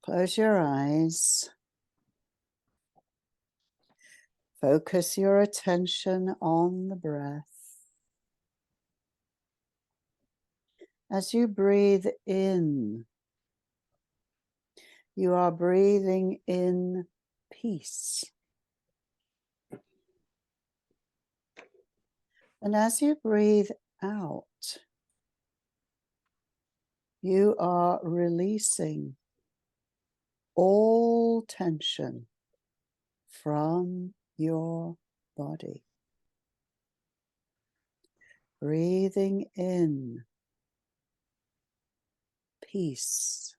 Close your eyes. Focus your attention on the breath. As you breathe in, you are breathing in peace. And as you breathe out, you are releasing all tension from your body. Breathing in peace.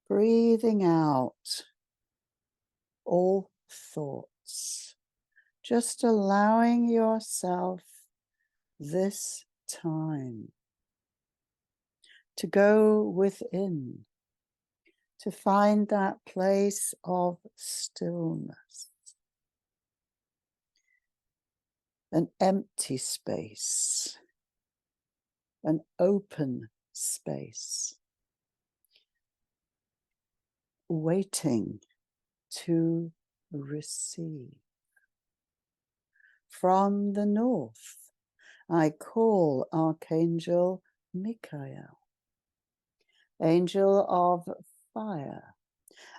Breathing out all thoughts. Just allowing yourself this time to go within, to find that place of stillness, an empty space, an open space, waiting to receive. From the north, I call Archangel Michael, Angel of Fire.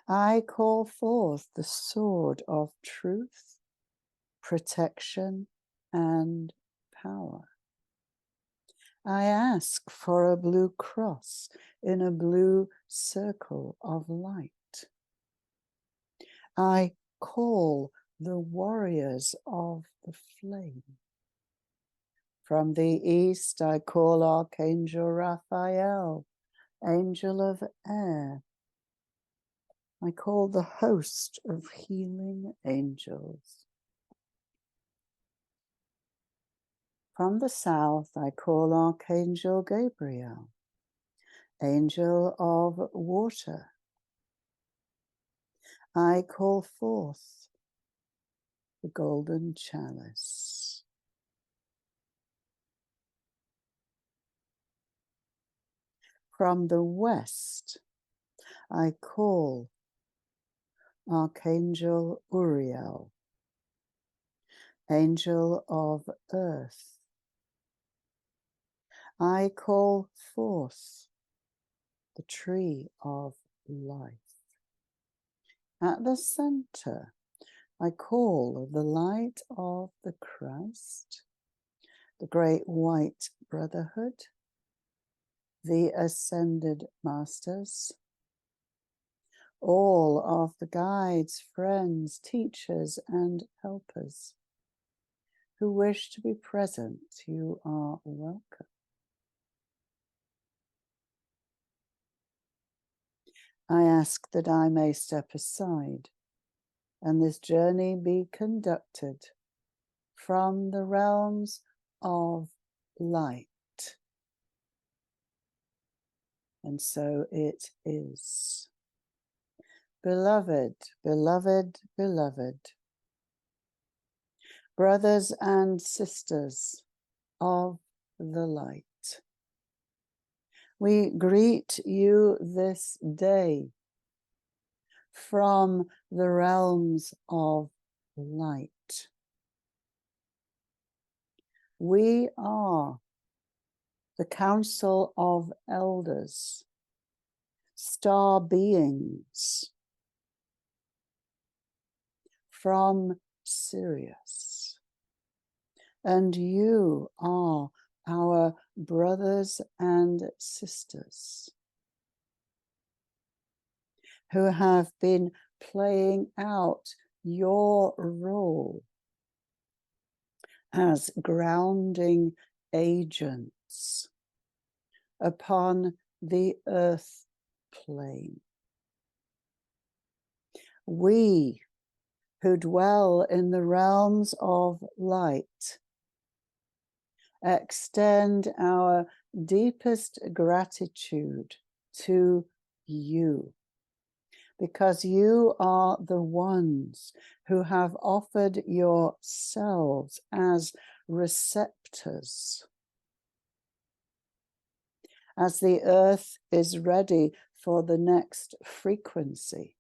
I call forth the sword of truth, protection, and power. I ask for a blue cross in a blue circle of light. I call the warriors of the flame. From the east, I call Archangel Raphael, Angel of Air. I call the host of healing angels. From the south, I call Archangel Gabriel, Angel of Water. I call forth the golden chalice. From the west, I call Archangel Uriel, Angel of Earth. I call forth the tree of life. At the center, I call the light of the Christ, the Great White Brotherhood, the Ascended Masters, all of the guides, friends, teachers, and helpers who wish to be present. You are welcome. I ask that I may step aside and this journey be conducted from the realms of light. And so it is. Beloved, beloved, beloved, brothers and sisters of the light, we greet you this day from the realms of light. We are the Council of Elders, star beings from Sirius, and you are our brothers and sisters who have been playing out your role as grounding agents upon the earth plane. We who dwell in the realms of light extend our deepest gratitude to you, because you are the ones who have offered yourselves as receptors. As the earth is ready for the next frequency.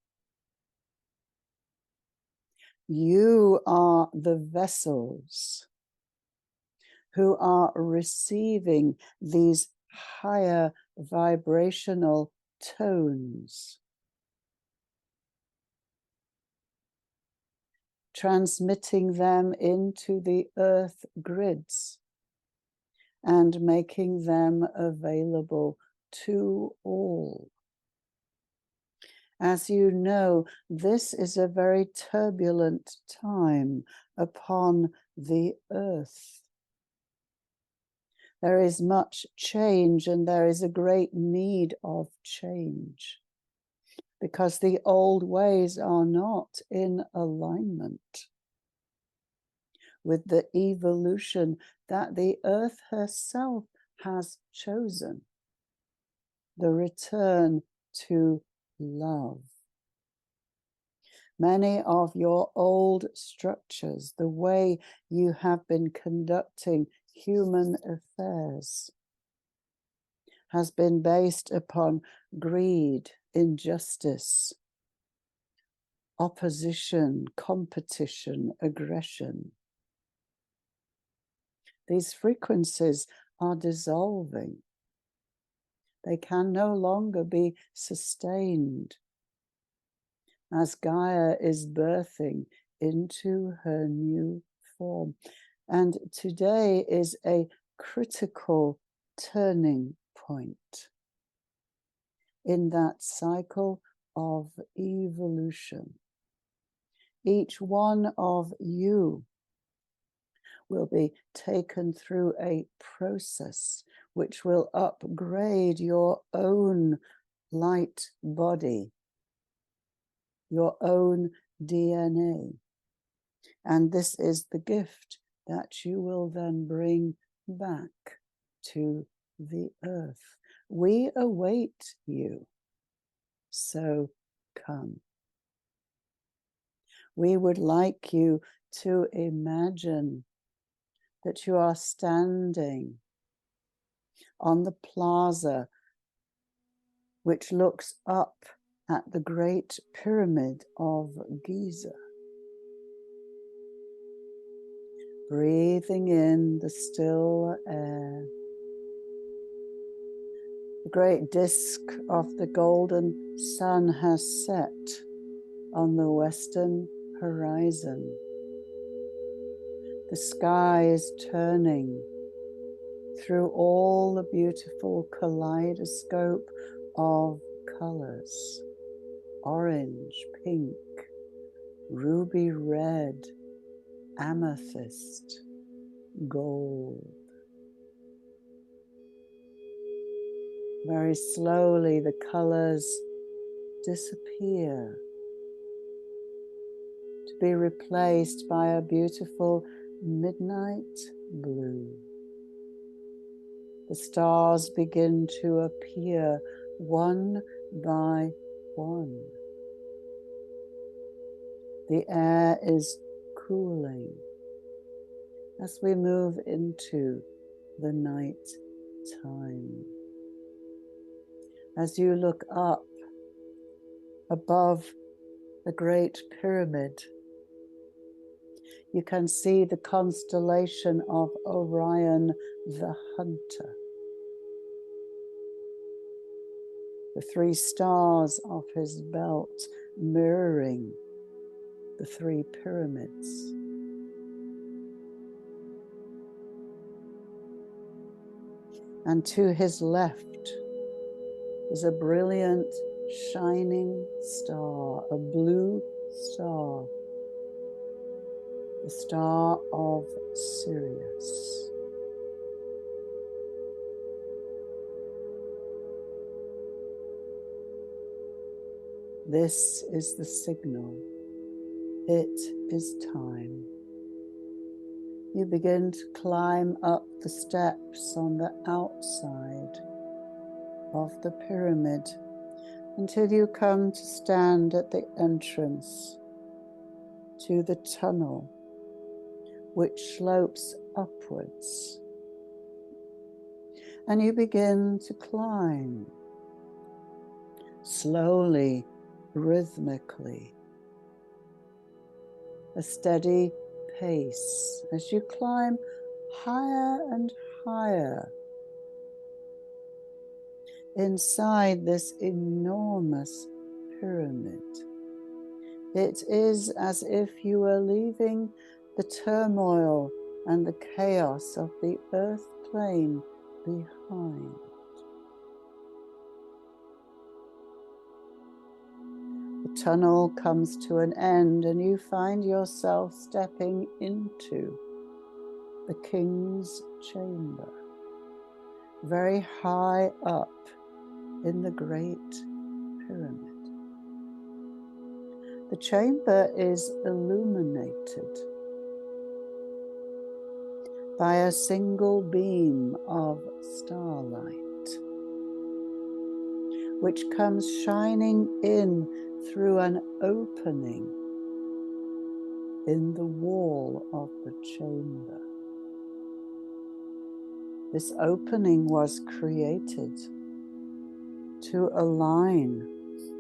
You are the vessels who are receiving these higher vibrational tones, transmitting them into the earth grids and making them available to all. As you know, this is a very turbulent time upon the earth. There is much change, and there is a great need of change, because the old ways are not in alignment with the evolution that the earth herself has chosen, the return to love. Many of your old structures, the way you have been conducting human affairs, has been based upon greed, injustice, opposition, competition, aggression. These frequencies are dissolving. They can no longer be sustained as Gaia is birthing into her new form. And today is a critical turning point in that cycle of evolution. Each one of you will be taken through a process which will upgrade your own light body, your own DNA. And this is the gift that you will then bring back to the earth. We await you, so come. We would like you to imagine that you are standing on the plaza which looks up at the Great Pyramid of Giza. Breathing in the still air. The great disk of the golden sun has set on the western horizon. The sky is turning through all the beautiful kaleidoscope of colors. Orange, pink, ruby red, amethyst, gold. Very slowly the colors disappear to be replaced by a beautiful midnight blue. The stars begin to appear one by one. The air is cooling as we move into the night time. As you look up above the Great Pyramid, you can see the constellation of Orion the Hunter. The three stars of his belt mirroring the three pyramids. And to his left is a brilliant, shining star, a blue star, the star of Sirius. This is the signal. It is time. You begin to climb up the steps on the outside of the pyramid until you come to stand at the entrance to the tunnel which slopes upwards. And you begin to climb slowly, rhythmically, a steady pace as you climb higher and higher inside this enormous pyramid. It is as if you were leaving the turmoil and the chaos of the earth plane behind. The tunnel comes to an end and you find yourself stepping into the king's chamber, very high up in the Great Pyramid. The chamber is illuminated by a single beam of starlight, which comes shining in through an opening in the wall of the chamber. This opening was created to align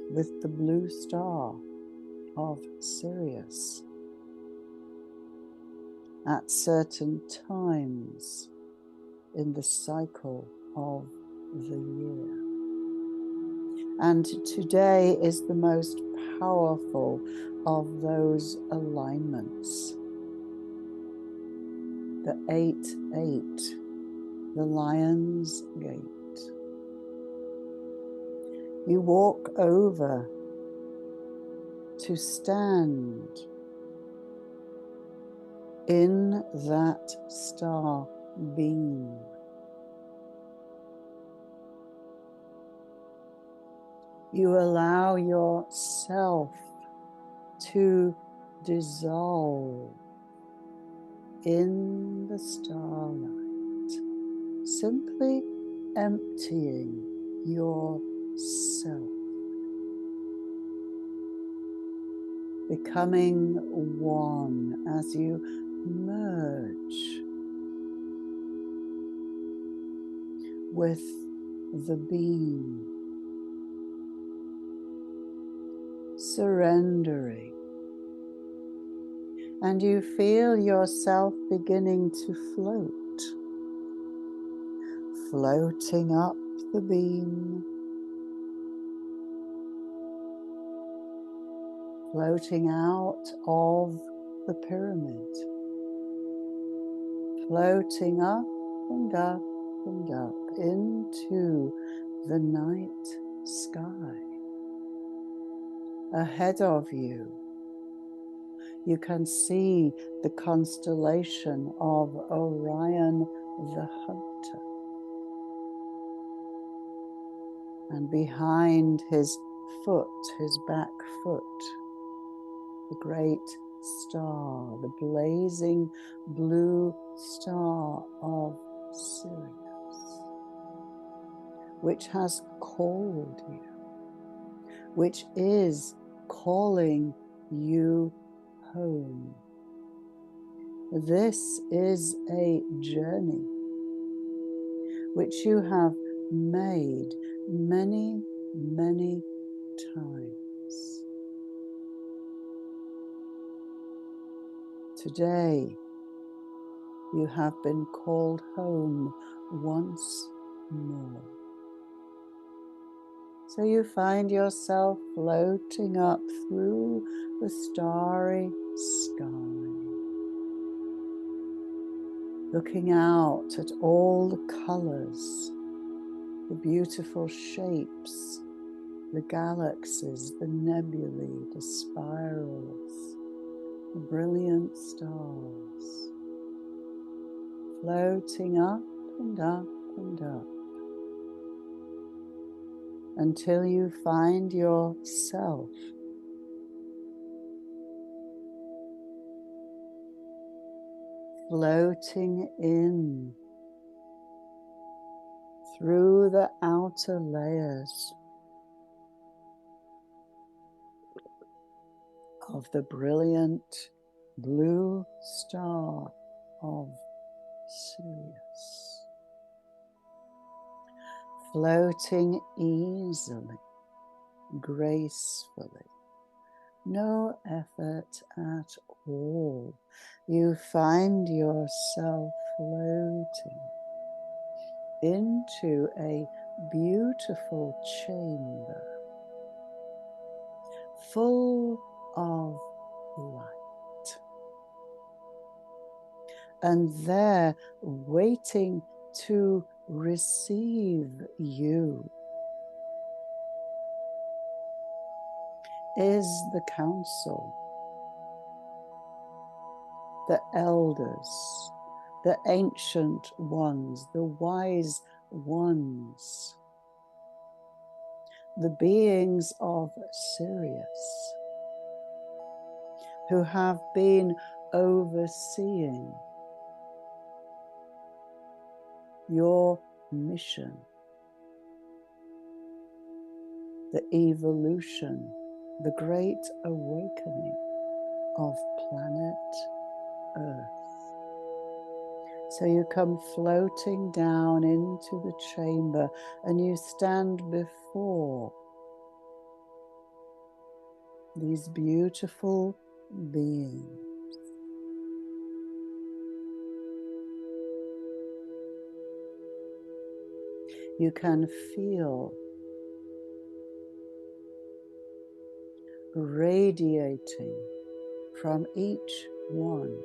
with the blue star of Sirius at certain times in the cycle of the year. And today is the most powerful of those alignments. The 8-8, the Lionsgate. You walk over to stand in that star beam. You allow yourself to dissolve in the starlight, simply emptying yourself, becoming one as you merge with the beam, surrendering, and you feel yourself beginning to float, floating up the beam, floating out of the pyramid, floating up and up and up into the night sky. Ahead of you, you can see the constellation of Orion the Hunter. And behind his foot, his back foot, the great star, the blazing blue star of Sirius, which has called you, which is calling you home. This is a journey which you have made many, many times. Today, you have been called home once more. So you find yourself floating up through the starry sky, looking out at all the colors, the beautiful shapes, the galaxies, the nebulae, the spirals, the brilliant stars, floating up and up and up, until you find yourself floating in through the outer layers of the brilliant blue star of Sirius, floating easily gracefully. No effort at all. You find yourself floating into a beautiful chamber full of light. And there, waiting to receive you, is the council, the elders, the ancient ones, the wise ones, the beings of Sirius, who have been overseeing your mission, the evolution, the great awakening of planet Earth. So you come floating down into the chamber and you stand before these beautiful beings. You can feel radiating from each one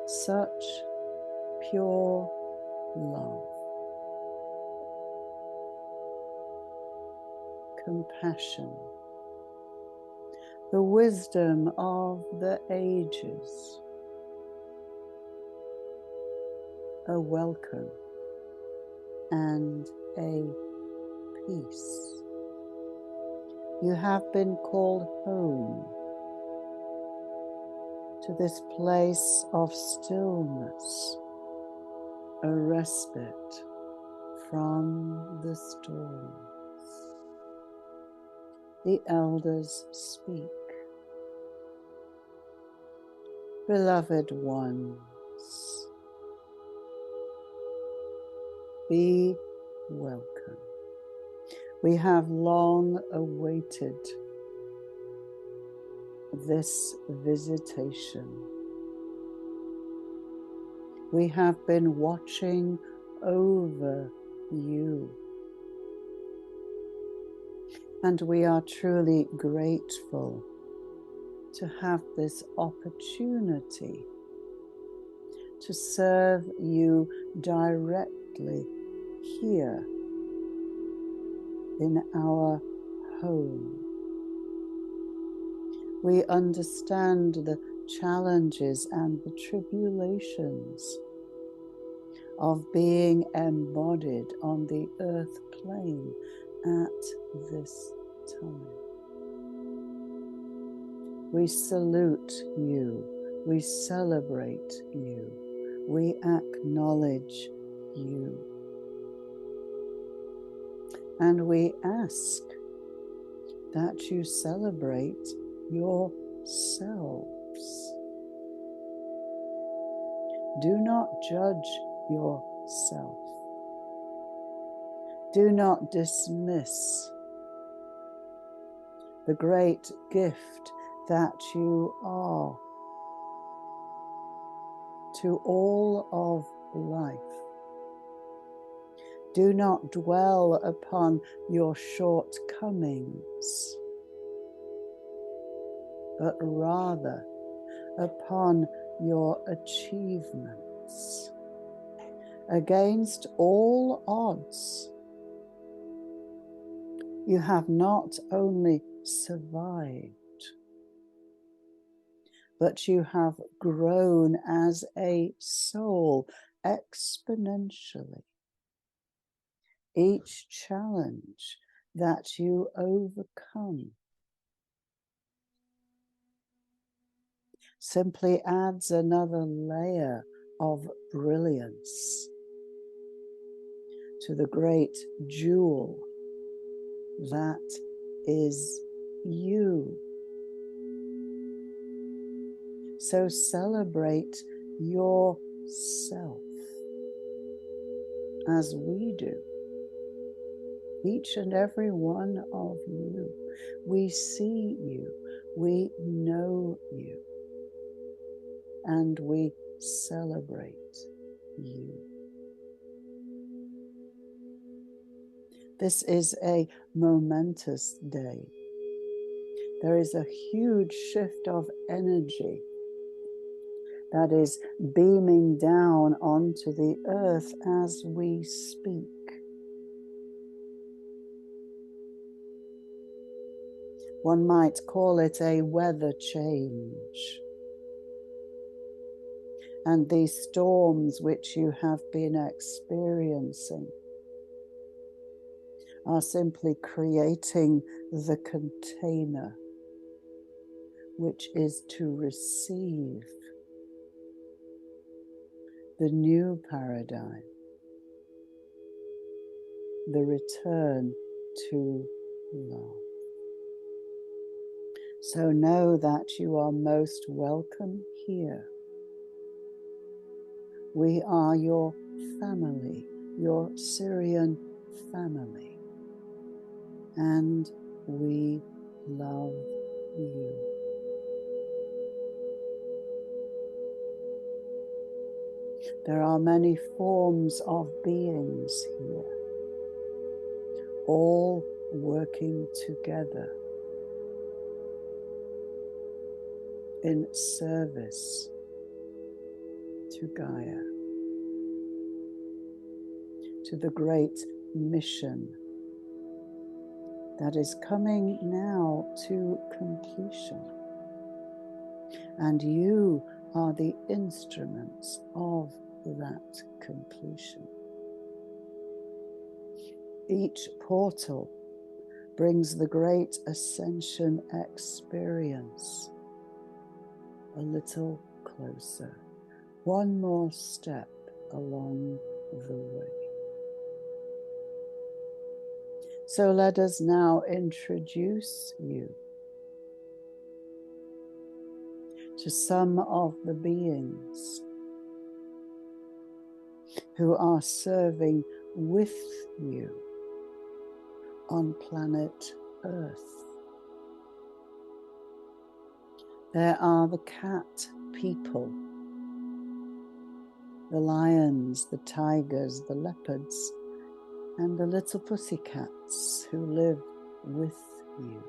such pure love, compassion, the wisdom of the ages, a welcome and a peace. You have been called home to this place of stillness, a respite from the storms. The elders speak. Beloved ones, be welcome. We have long awaited this visitation. We have been watching over you, and we are truly grateful to have this opportunity to serve you directly here in our home. We understand the challenges and the tribulations of being embodied on the earth plane at this time. We salute you, we celebrate you, we acknowledge you. And we ask that you celebrate yourselves. Do not judge yourself. Do not dismiss the great gift that you are to all of life. Do not dwell upon your shortcomings, but rather upon your achievements. Against all odds, you have not only survived, but you have grown as a soul exponentially. Each challenge that you overcome simply adds another layer of brilliance to the great jewel that is you. So celebrate yourself as we do each and every one of you. We see you, we know you, and we celebrate you. This is a momentous day. There is a huge shift of energy that is beaming down onto the earth as we speak. One might call it a weather change. And these storms which you have been experiencing are simply creating the container which is to receive the new paradigm, the return to love. So know that you are most welcome here. We are your family, your Syrian family, and we love you. There are many forms of beings here, all working together in service to Gaia, to the great mission that is coming now to completion. And you are the instruments of that completion. Each portal brings the great ascension experience a little closer, one more step along the way. So let us now introduce you to some of the beings who are serving with you on planet Earth. There are the cat people, the lions, the tigers, the leopards, and the little pussycats who live with you.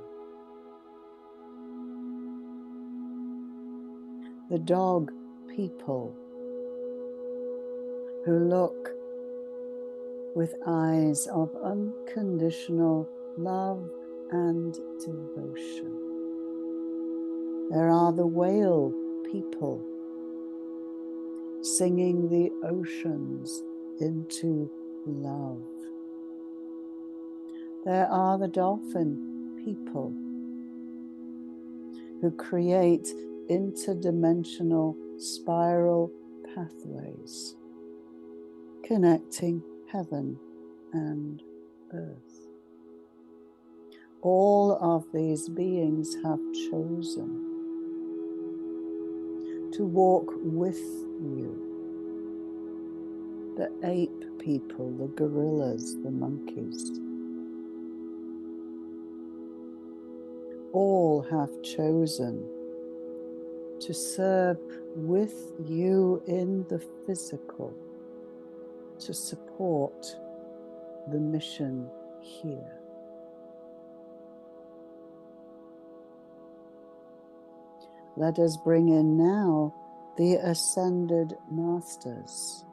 The dog people who look with eyes of unconditional love and devotion. There are the whale people singing the oceans into love. There are the dolphin people who create interdimensional spiral pathways connecting heaven and earth. All of these beings have chosen to walk with you. The ape people, the gorillas, the monkeys, all have chosen to serve with you in the physical, to support the mission here. Let us bring in now the Ascended Masters,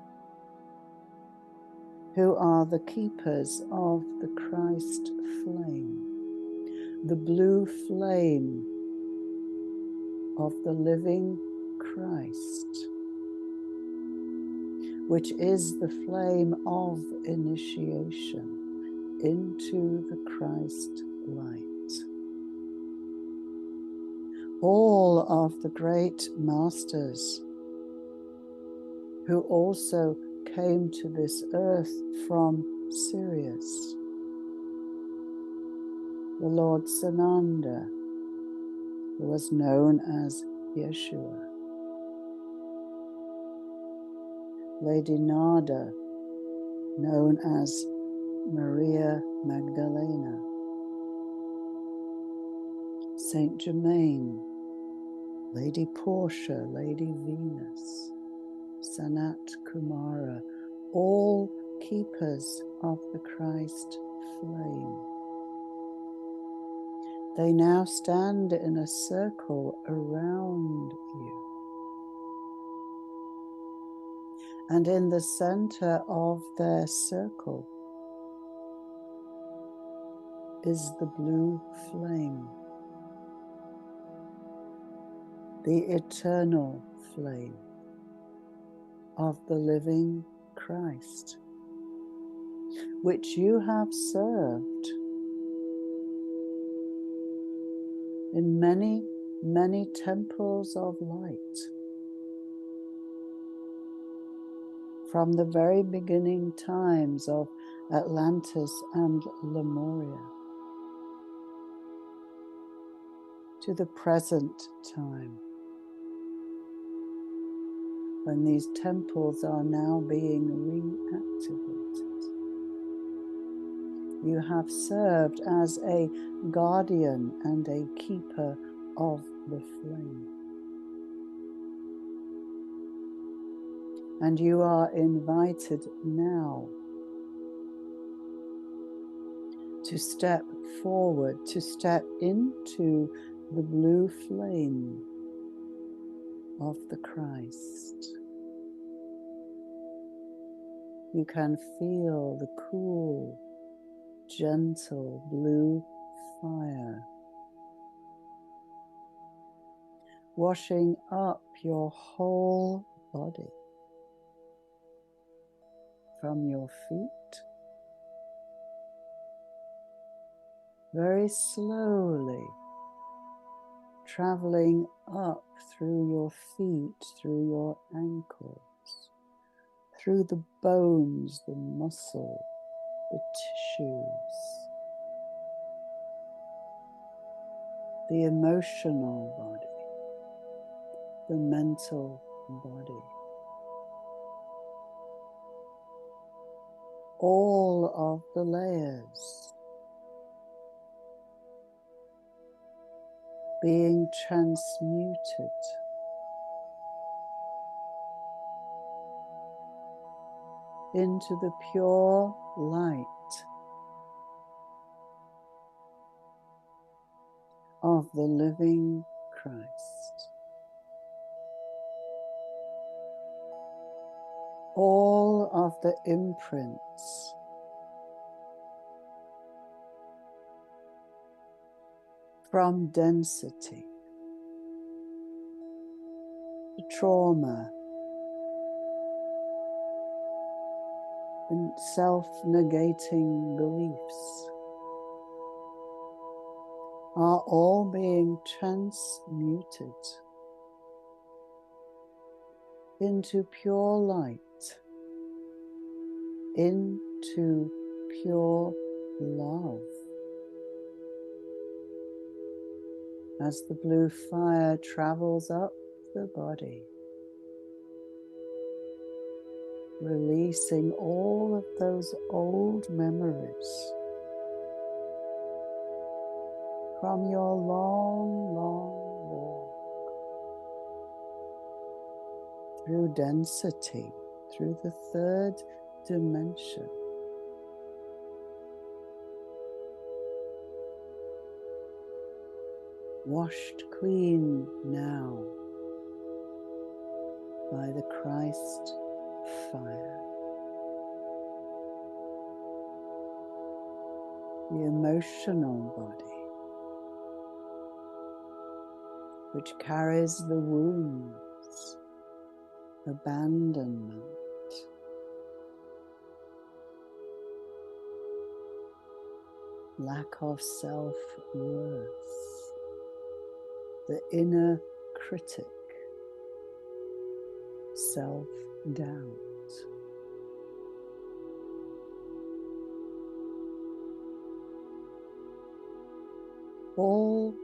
who are the keepers of the Christ Flame, the blue flame of the living Christ, which is the flame of initiation into the Christ light. All of the great masters who also came to this earth from Sirius, the Lord Sananda, who was known as Yeshua, Lady Nada, known as Maria Magdalena, Saint Germain, Lady Portia, Lady Venus, Sanat Kumara, all keepers of the Christ flame. They now stand in a circle around you. And in the center of their circle is the blue flame, the eternal flame of the living Christ, which you have served in many, many temples of light from the very beginning times of Atlantis and Lemuria to the present time, when these temples are now being reactivated. You have served as a guardian and a keeper of the flame. And you are invited now to step forward, to step into the blue flame of the Christ. You can feel the cool, gentle blue fire washing up your whole body, from your feet, very slowly traveling up through your feet, through your ankles, through the bones, the muscle, the tissues, the emotional body, the mental body. All of the layers being transmuted into the pure light of the living Christ. All of the imprints from density, trauma, and self-negating beliefs are all being transmuted into pure light, into pure love. As the blue fire travels up the body, releasing all of those old memories from your long, long walk through density, through the third dimension. Washed clean now by the Christ fire. The emotional body, which carries the wounds, abandonment, lack of self-worth, the inner critic, self-doubt. All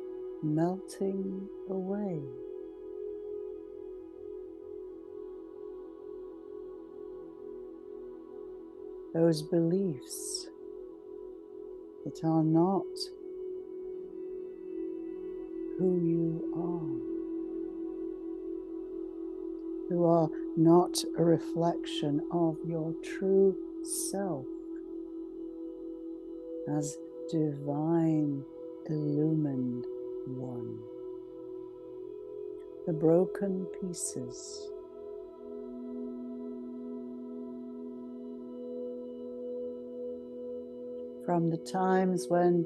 melting away. Those beliefs that are not who you are, who are not a reflection of your true self as divine illumined one. The broken pieces from the times when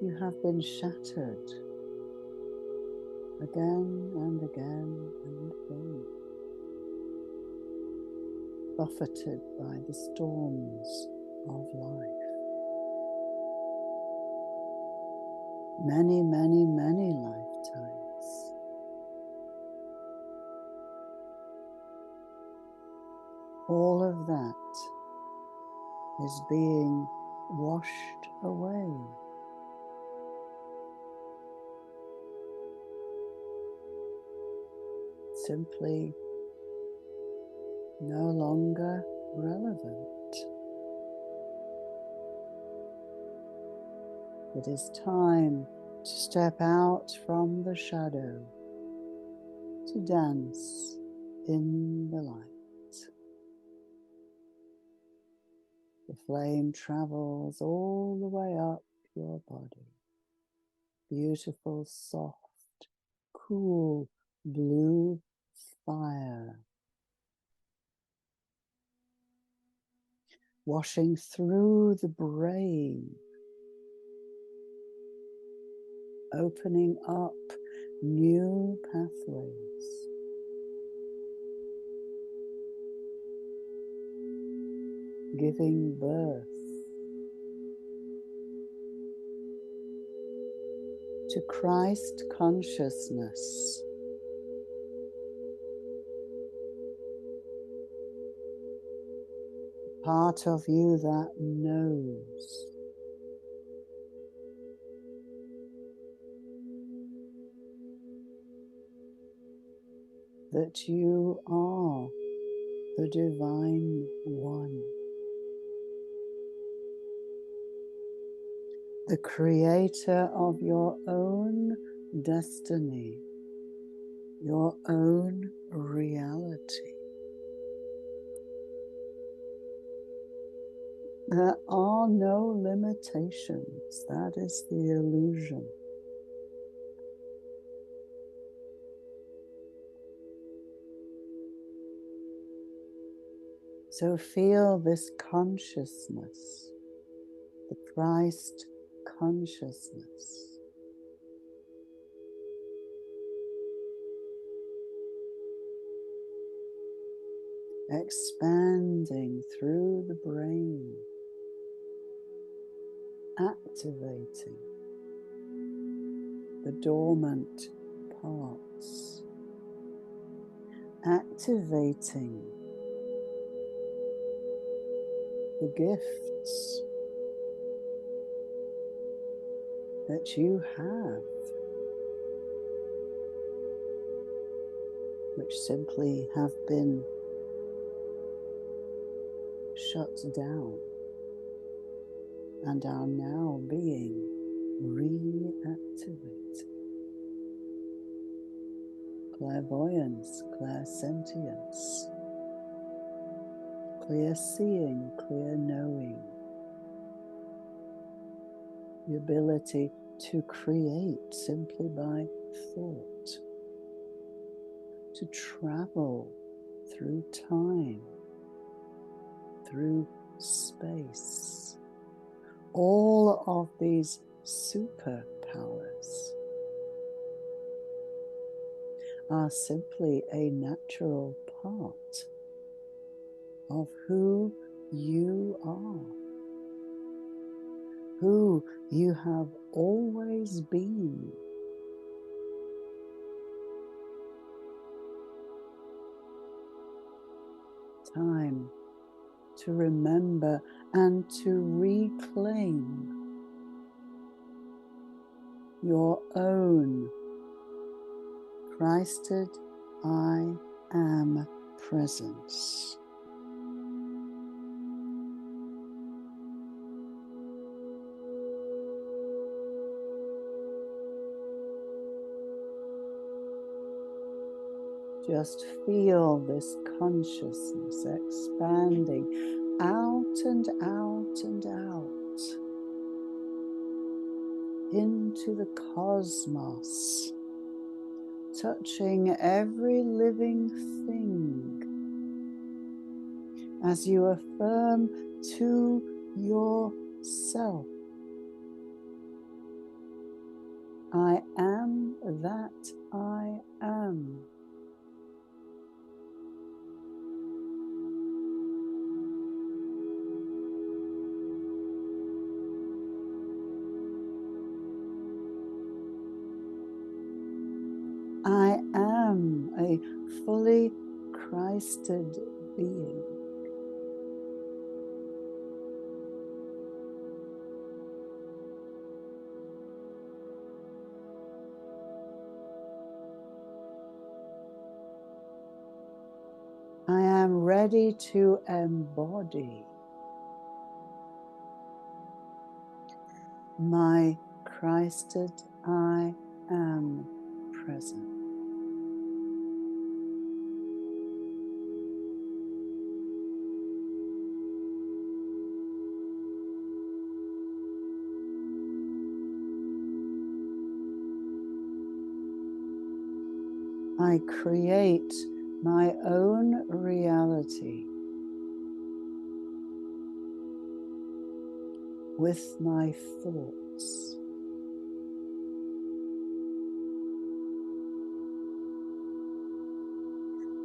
you have been shattered again and again and again, buffeted by the storms of life. Many, many, many lifetimes. All of that is being washed away. Simply no longer relevant. It is time to step out from the shadow, to dance in the light. The flame travels all the way up your body. Beautiful, soft, cool, blue fire. Washing through the brain. Opening up new pathways. Giving birth to Christ consciousness. Part of you that knows. That you are the Divine One. The creator of your own destiny, your own reality. There are no limitations. That is the illusion. So feel this consciousness, the Christ consciousness. Expanding through the brain, activating the dormant parts, activating the gifts that you have, which simply have been shut down and are now being reactivated. Clairvoyance, clairsentience, clear seeing, clear knowing, the ability to create simply by thought, to travel through time, through space. All of these superpowers are simply a natural part of who you are, who you have always been. Time to remember and to reclaim your own Christed I am presence. Just feel this consciousness expanding out and out and out into the cosmos, touching every living thing as you affirm to yourself, I am that I am. I am a fully Christed being. I am ready to embody my Christed I am present. I create my own reality with my thoughts.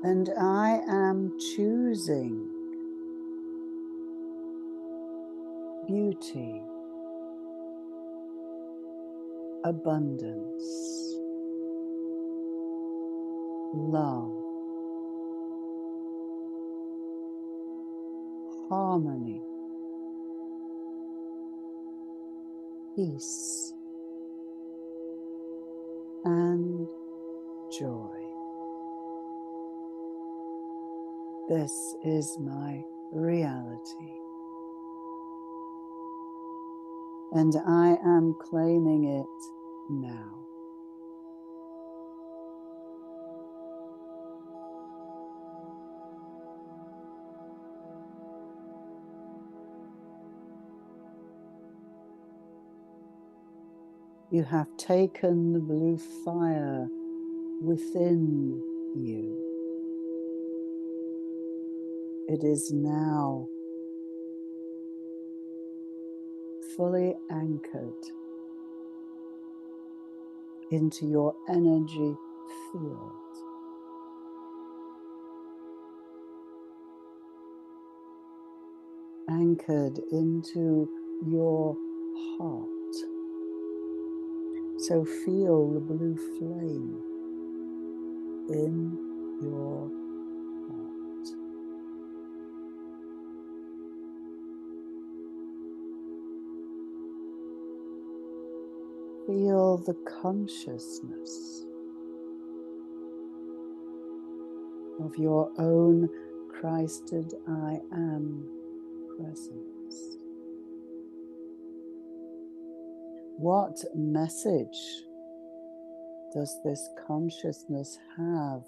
And I am choosing beauty, abundance, love, harmony, peace, and joy. This is my reality. And I am claiming it now. You have taken the blue fire within you. It is now fully anchored into your energy field. Anchored into your heart. So feel the blue flame in your heart. Feel the consciousness of your own Christed I am presence. What message does this consciousness have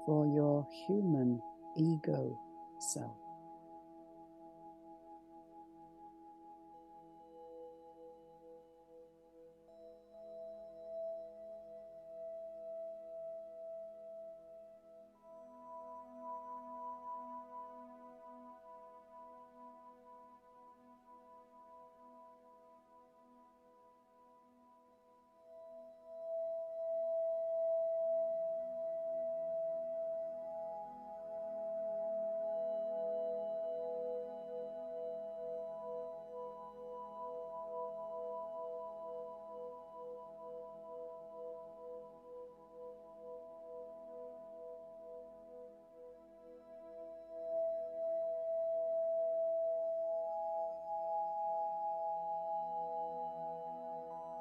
for your human ego self?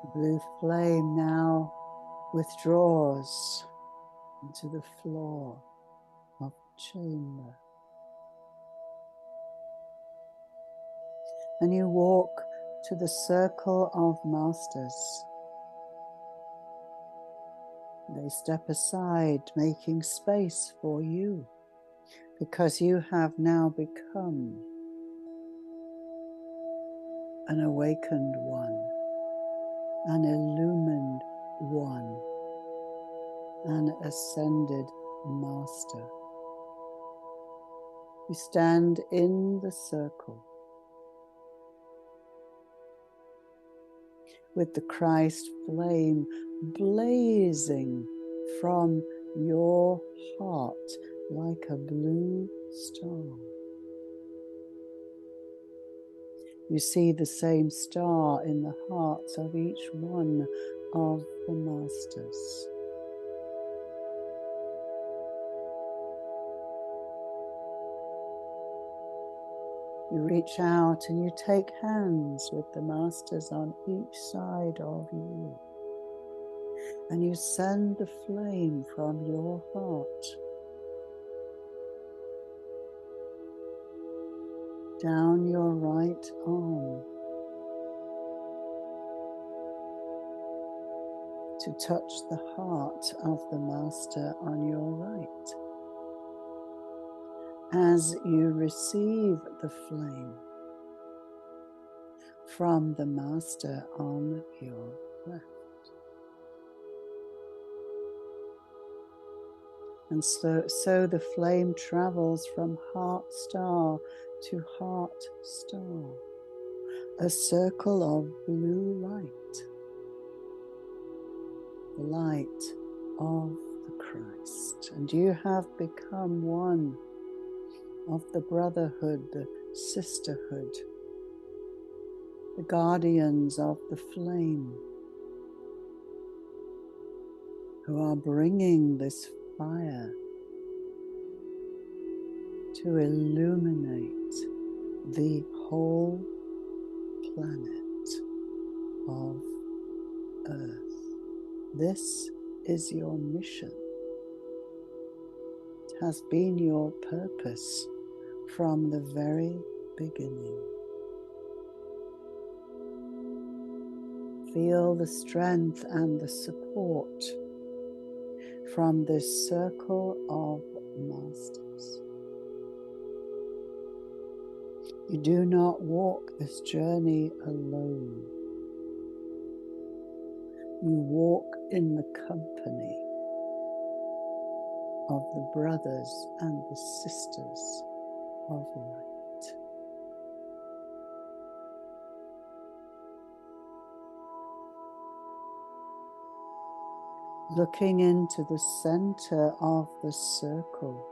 The blue flame now withdraws into the floor of the chamber. And you walk to the circle of masters. They step aside, making space for you, because you have now become an awakened one, an illumined one, an ascended master. You stand in the circle with the Christ flame blazing from your heart like a blue star. You see the same star in the hearts of each one of the masters. You reach out and you take hands with the masters on each side of you. And you send the flame from your heart down your right arm to touch the heart of the master on your right. As you receive the flame from the master on your left. And so the flame travels from heart star to heart star, a circle of blue light, the light of the Christ. And you have become one of the brotherhood, the sisterhood, the guardians of the flame, who are bringing this fire to illuminate the whole planet of Earth. This is your mission. It has been your purpose from the very beginning. Feel the strength and the support from this circle of masters. You do not walk this journey alone. You walk in the company of the brothers and the sisters of light. Looking into the center of the circle,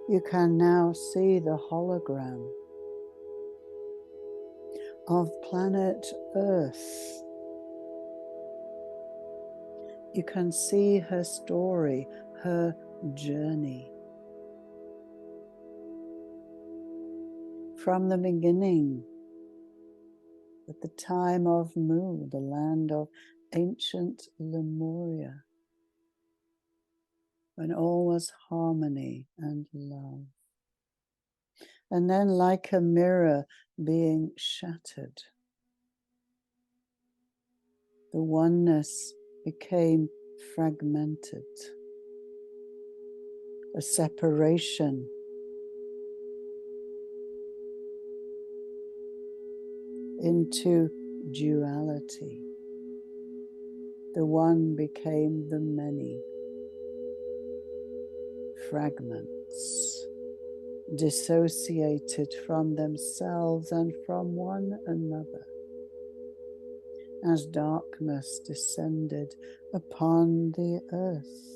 you can now see the hologram of planet Earth. You can see her story, her journey. From the beginning, at the time of Mu, the land of ancient Lemuria, when all was harmony and love. And then, like a mirror being shattered, the oneness became fragmented, a separation into duality. The one became the many fragments, dissociated from themselves and from one another, as darkness descended upon the earth.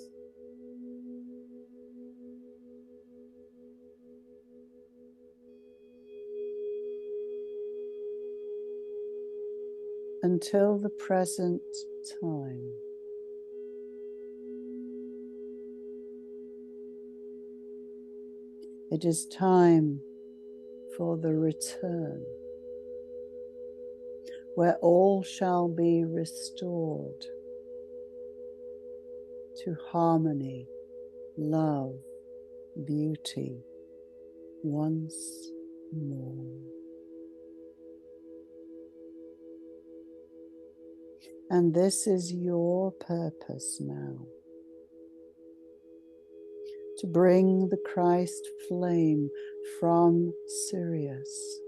Until the present time. It is time for the return, where all shall be restored to harmony, love, beauty once more. And this is your purpose now. To bring the Christ flame from Sirius.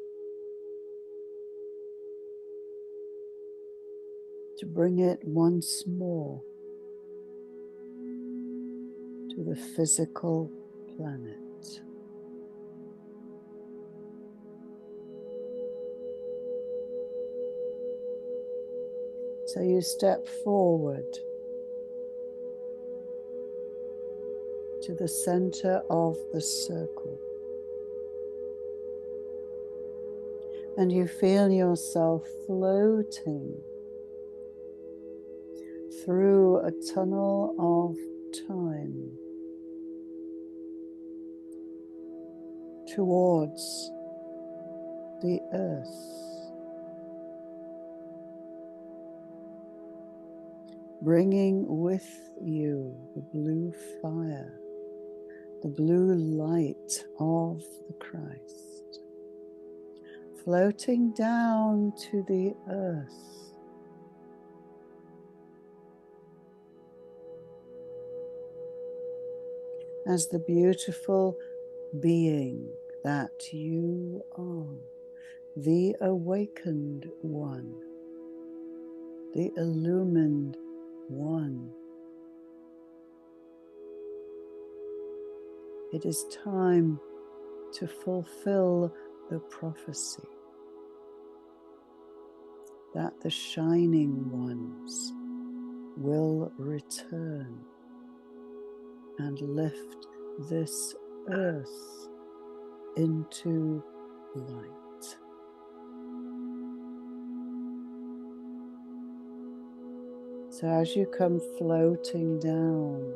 To bring it once more to the physical planet. So you step forward to the center of the circle. And you feel yourself floating through a tunnel of time towards the earth, bringing with you the blue fire, the blue light of the Christ, floating down to the earth, as the beautiful being that you are, the awakened one, the illumined one. It is time to fulfill the prophecy that the shining ones will return and lift this earth into light. So as you come floating down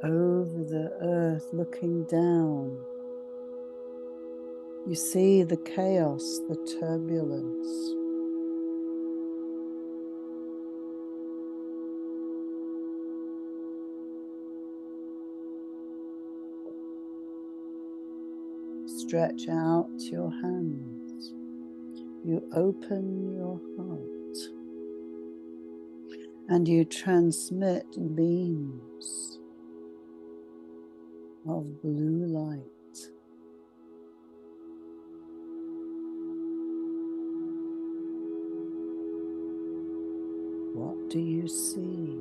over the earth, looking down, you see the chaos, the turbulence. Stretch out your hands. You open your heart. And you transmit beams of blue light. What do you see?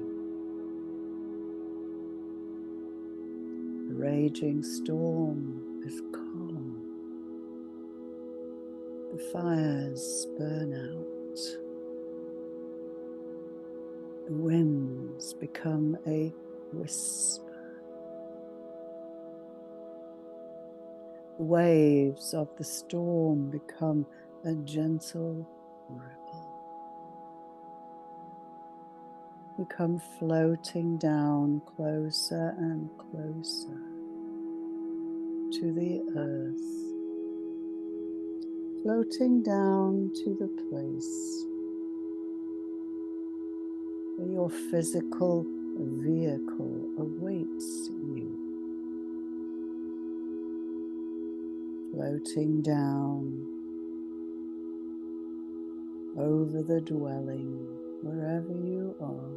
The raging storm is calm. The fires burn out. The winds become a whisper. The waves of the storm become a gentle ripple. You come floating down closer and closer to the earth, floating down to the place where your physical vehicle awaits you, floating down over the dwelling, wherever you are.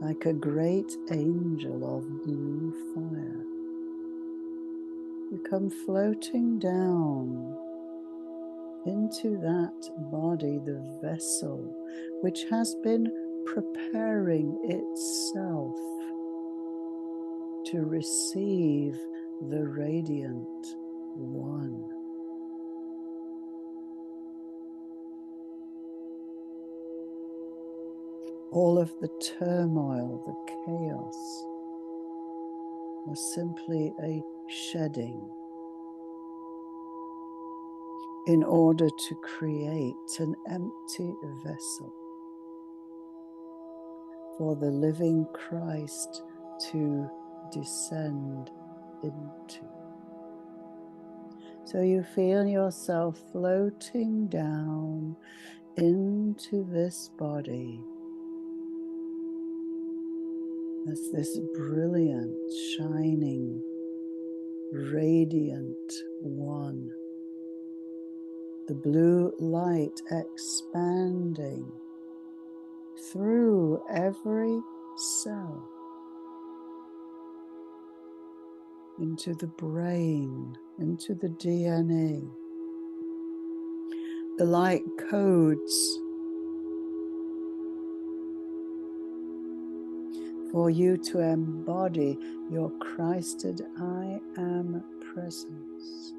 Like a great angel of blue fire, you come floating down into that body, the vessel, which has been preparing itself to receive the radiant one. All of the turmoil, the chaos, was simply a shedding in order to create an empty vessel for the living Christ to descend into. So you feel yourself floating down into this body as this brilliant, shining, radiant one, the blue light expanding through every cell, into the brain, into the DNA. The light codes for you to embody your Christed I Am presence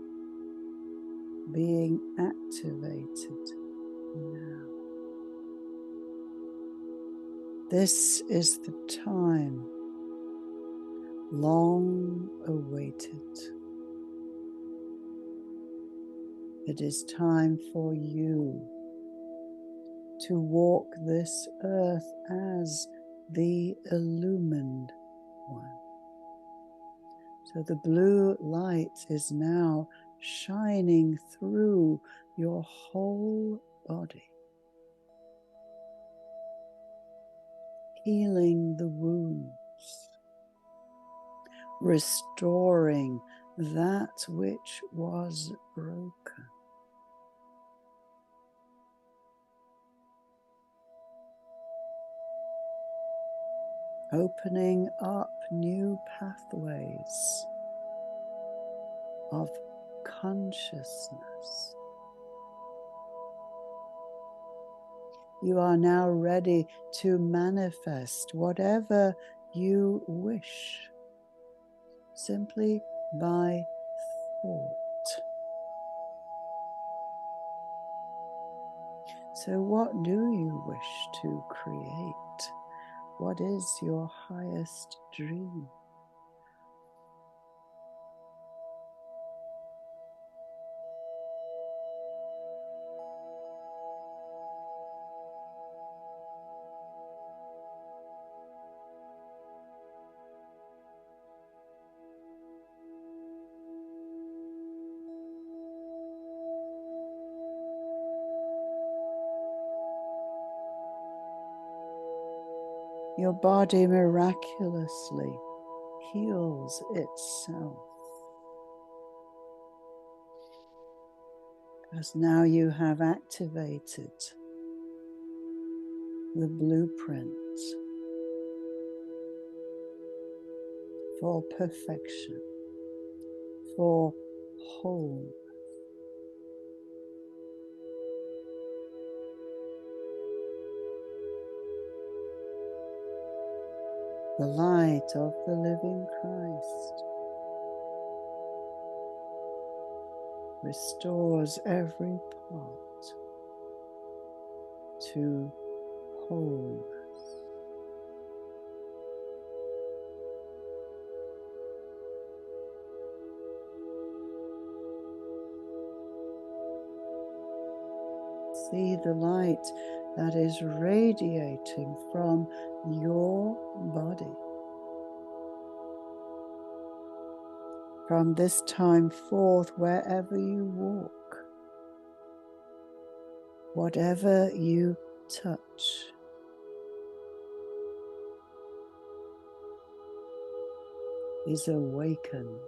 being activated now. This is the time long awaited. It is time for you to walk this earth as the illumined one. So the blue light is now shining through your whole body, healing the wounds, restoring that which was broken. Opening up new pathways of consciousness. You are now ready to manifest whatever you wish, simply by thought. So what do you wish to create? What is your highest dream? Your body miraculously heals itself, because now you have activated the blueprint for perfection, for wholeness. The light of the living Christ restores every part to wholeness. See the light that is radiating from your body. From this time forth, wherever you walk, whatever you touch, is awakened.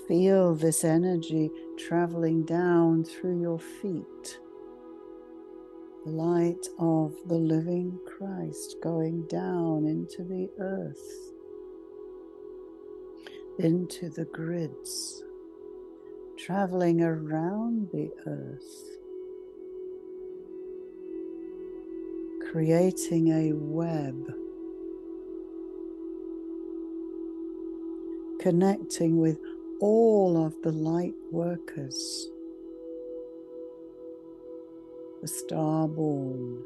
Feel this energy traveling down through your feet. The light of the living Christ going down into the earth, into the grids, traveling around the earth, creating a web, connecting with all of the light workers, the starborn,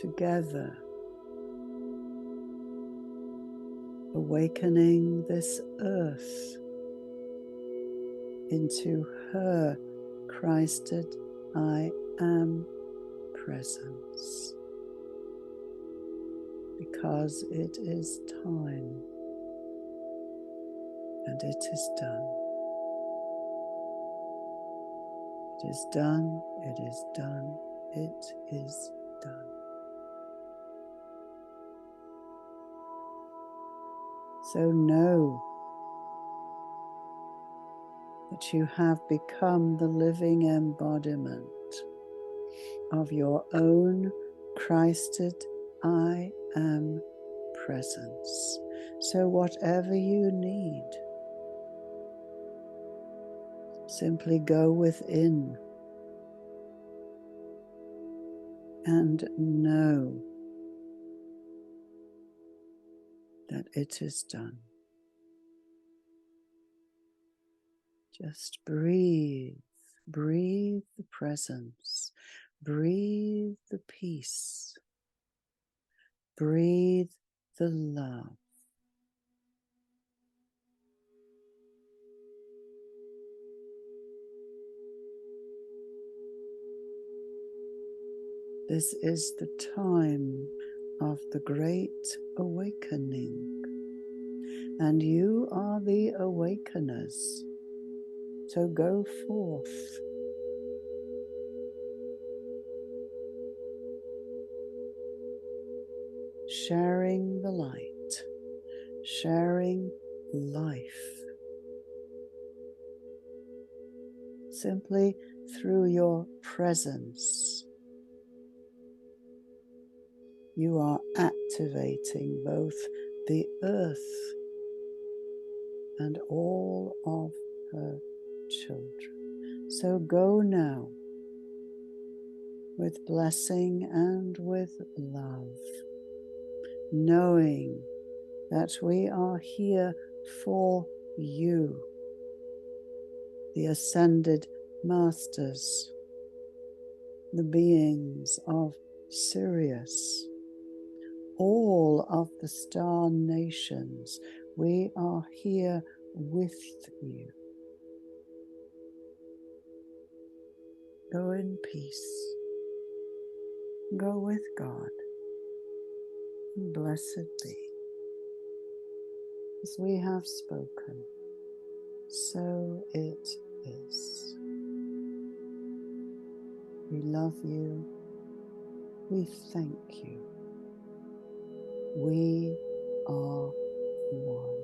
together, awakening this earth into her Christed I Am presence, because it is time, and it is done. It is done, it is done, it is done. So know that you have become the living embodiment of your own Christed I am presence. So whatever you need, simply go within and know that it is done. Just breathe, breathe the presence, breathe the peace, breathe the love. This is the time of the Great Awakening, and you are the awakeners. So go forth, sharing the light, sharing life, simply through your presence. You are activating both the earth and all of her children. So go now with blessing and with love, knowing that we are here for you, the ascended masters, the beings of Sirius, all of the star nations. We are here with you. Go in peace. Go with God. And blessed be. As we have spoken, so it is. We love you. We thank you. We are one.